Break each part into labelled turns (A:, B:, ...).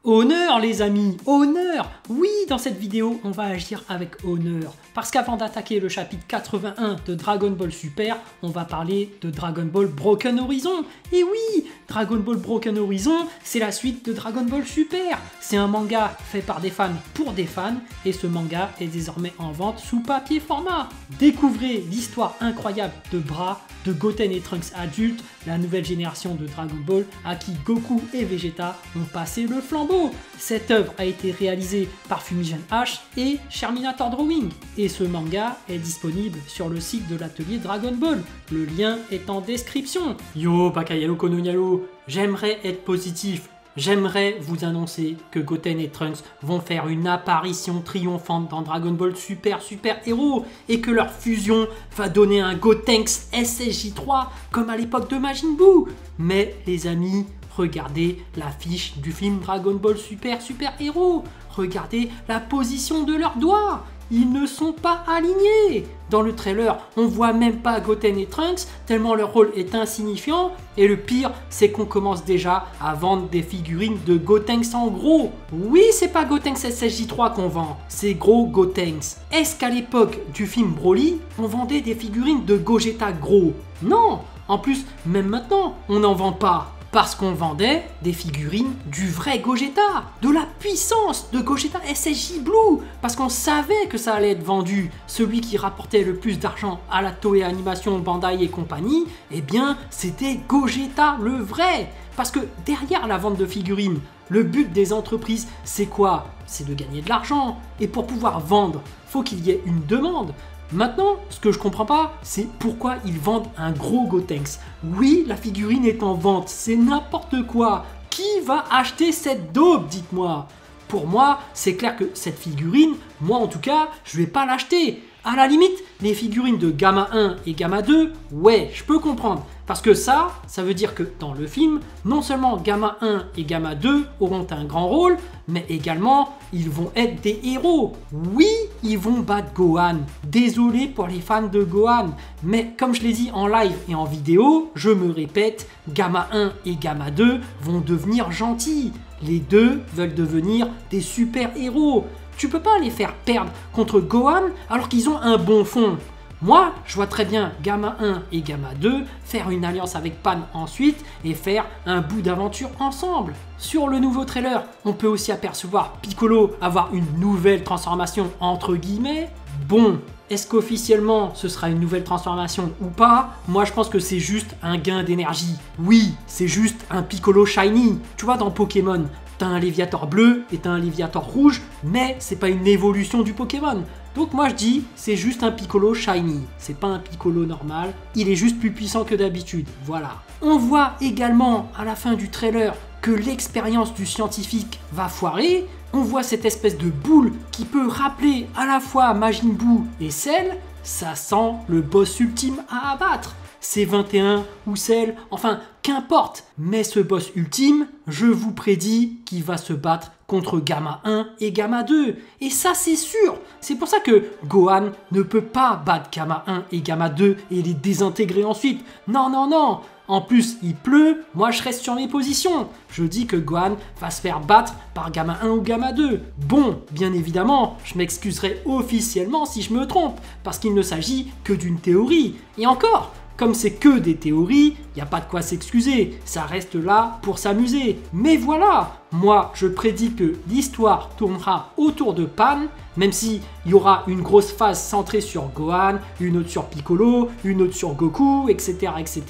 A: Honneur les amis, honneur! Oui, dans cette vidéo, on va agir avec honneur. Parce qu'avant d'attaquer le chapitre 81 de Dragon Ball Super, on va parler de Dragon Ball Broken Horizon. Et oui, Dragon Ball Broken Horizon, c'est la suite de Dragon Ball Super. C'est un manga fait par des fans pour des fans, et ce manga est désormais en vente sous papier format. Découvrez l'histoire incroyable de Bra, de Goten et Trunks adultes, la nouvelle génération de Dragon Ball à qui Goku et Vegeta ont passé le flambeau. Cette œuvre a été réalisée par Fumigen H et Sherminator Drawing et ce manga est disponible sur le site de l'atelier Dragon Ball. Le lien est en description. Yo Bakayalo Kononyalo, j'aimerais être positif. J'aimerais vous annoncer que Goten et Trunks vont faire une apparition triomphante dans Dragon Ball Super Héros et que leur fusion va donner un Gotenks SSJ3 comme à l'époque de Majin Buu. Mais les amis, regardez l'affiche du film Dragon Ball Super Héros. Regardez la position de leurs doigts. Ils ne sont pas alignés. Dans le trailer, on voit même pas Goten et Trunks, tellement leur rôle est insignifiant. Et le pire, c'est qu'on commence déjà à vendre des figurines de Gotenks en gros. Oui, c'est pas Gotenks SSJ3 qu'on vend, c'est gros Gotenks. Est-ce qu'à l'époque du film Broly, on vendait des figurines de Gogeta gros? Non. En plus, même maintenant, on n'en vend pas. Parce qu'on vendait des figurines du vrai Gogeta, de la puissance de Gogeta SSJ Blue, parce qu'on savait que ça allait être vendu. Celui qui rapportait le plus d'argent à la Toei Animation, Bandai et compagnie, eh bien c'était Gogeta le vrai. Parce que derrière la vente de figurines, le but des entreprises c'est quoi? C'est de gagner de l'argent. Et pour pouvoir vendre, faut qu'il y ait une demande. Maintenant, ce que je comprends pas, c'est pourquoi ils vendent un gros Gotenks. Oui, la figurine est en vente, c'est n'importe quoi. Qui va acheter cette daube, dites-moi? Pour moi, c'est clair que cette figurine, moi en tout cas, je vais pas l'acheter. À la limite, les figurines de Gamma 1 et Gamma 2, ouais, je peux comprendre. Parce que ça veut dire que dans le film, non seulement Gamma 1 et Gamma 2 auront un grand rôle, mais également, ils vont être des héros. Oui, ils vont battre Gohan. Désolé pour les fans de Gohan, mais comme je l'ai dit en live et en vidéo, je me répète, Gamma 1 et Gamma 2 vont devenir gentils. Les deux veulent devenir des super-héros. Tu peux pas les faire perdre contre Gohan alors qu'ils ont un bon fond. Moi, je vois très bien Gamma 1 et Gamma 2 faire une alliance avec Pan ensuite et faire un bout d'aventure ensemble. Sur le nouveau trailer, on peut aussi apercevoir Piccolo avoir une nouvelle transformation entre guillemets. Bon, est-ce qu'officiellement ce sera une nouvelle transformation ou pas? Moi je pense que c'est juste un gain d'énergie. Oui, c'est juste un Piccolo shiny. Tu vois dans Pokémon, t'as un Léviator bleu et t'as un Léviator rouge, mais c'est pas une évolution du Pokémon. Donc moi je dis, c'est juste un Piccolo shiny. C'est pas un Piccolo normal, il est juste plus puissant que d'habitude, voilà. On voit également à la fin du trailer que l'expérience du scientifique va foirer. On voit cette espèce de boule qui peut rappeler à la fois Majin Buu et Cell. Ça sent le boss ultime à abattre. C'est 21 ou Cell, enfin qu'importe. Mais ce boss ultime, je vous prédis qu'il va se battre contre Gamma 1 et Gamma 2. Et ça c'est sûr. C'est pour ça que Gohan ne peut pas battre Gamma 1 et Gamma 2 et les désintégrer ensuite. Non, non, non. En plus, il pleut, moi je reste sur mes positions. Je dis que Gohan va se faire battre par Gamma 1 ou Gamma 2. Bon, bien évidemment, je m'excuserai officiellement si je me trompe, parce qu'il ne s'agit que d'une théorie. Et encore, comme c'est que des théories, il n'y a pas de quoi s'excuser, ça reste là pour s'amuser. Mais voilà, moi je prédis que l'histoire tournera autour de Pan, même s'il y aura une grosse phase centrée sur Gohan, une autre sur Piccolo, une autre sur Goku, etc. etc.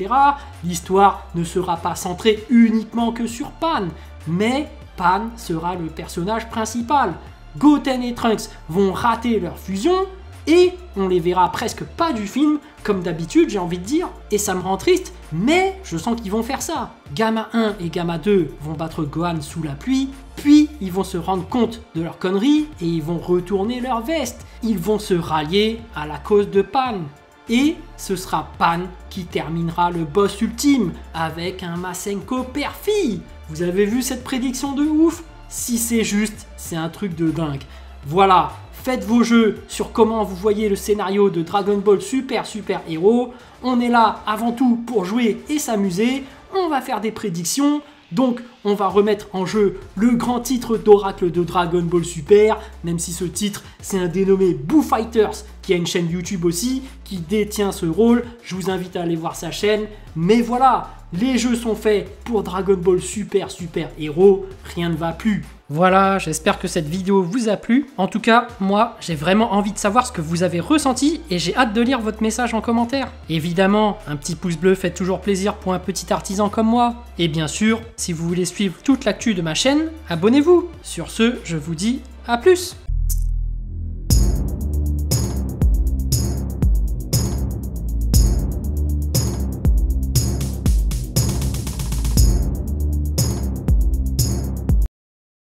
A: L'histoire ne sera pas centrée uniquement que sur Pan, mais Pan sera le personnage principal. Goten et Trunks vont rater leur fusion, et on les verra presque pas du film, comme d'habitude j'ai envie de dire, et ça me rend triste, mais je sens qu'ils vont faire ça. Gamma 1 et Gamma 2 vont battre Gohan sous la pluie, puis ils vont se rendre compte de leur connerie et ils vont retourner leur veste. Ils vont se rallier à la cause de Pan. Et ce sera Pan qui terminera le boss ultime avec un Masenko père-fille. Vous avez vu cette prédiction de ouf? Si c'est juste, c'est un truc de dingue. Voilà. Faites vos jeux sur comment vous voyez le scénario de Dragon Ball Super Héros. On est là avant tout pour jouer et s'amuser. On va faire des prédictions. Donc on va remettre en jeu le grand titre d'Oracle de Dragon Ball Super, même si ce titre c'est un dénommé Boo Fighters qui a une chaîne YouTube aussi, qui détient ce rôle. Je vous invite à aller voir sa chaîne. Mais voilà, les jeux sont faits pour Dragon Ball Super Héros, rien ne va plus. Voilà, j'espère que cette vidéo vous a plu. En tout cas, moi, j'ai vraiment envie de savoir ce que vous avez ressenti et j'ai hâte de lire votre message en commentaire. Évidemment, un petit pouce bleu fait toujours plaisir pour un petit artisan comme moi. Et bien sûr, si vous voulez suivre toute l'actu de ma chaîne, abonnez-vous. Sur ce, je vous dis à plus.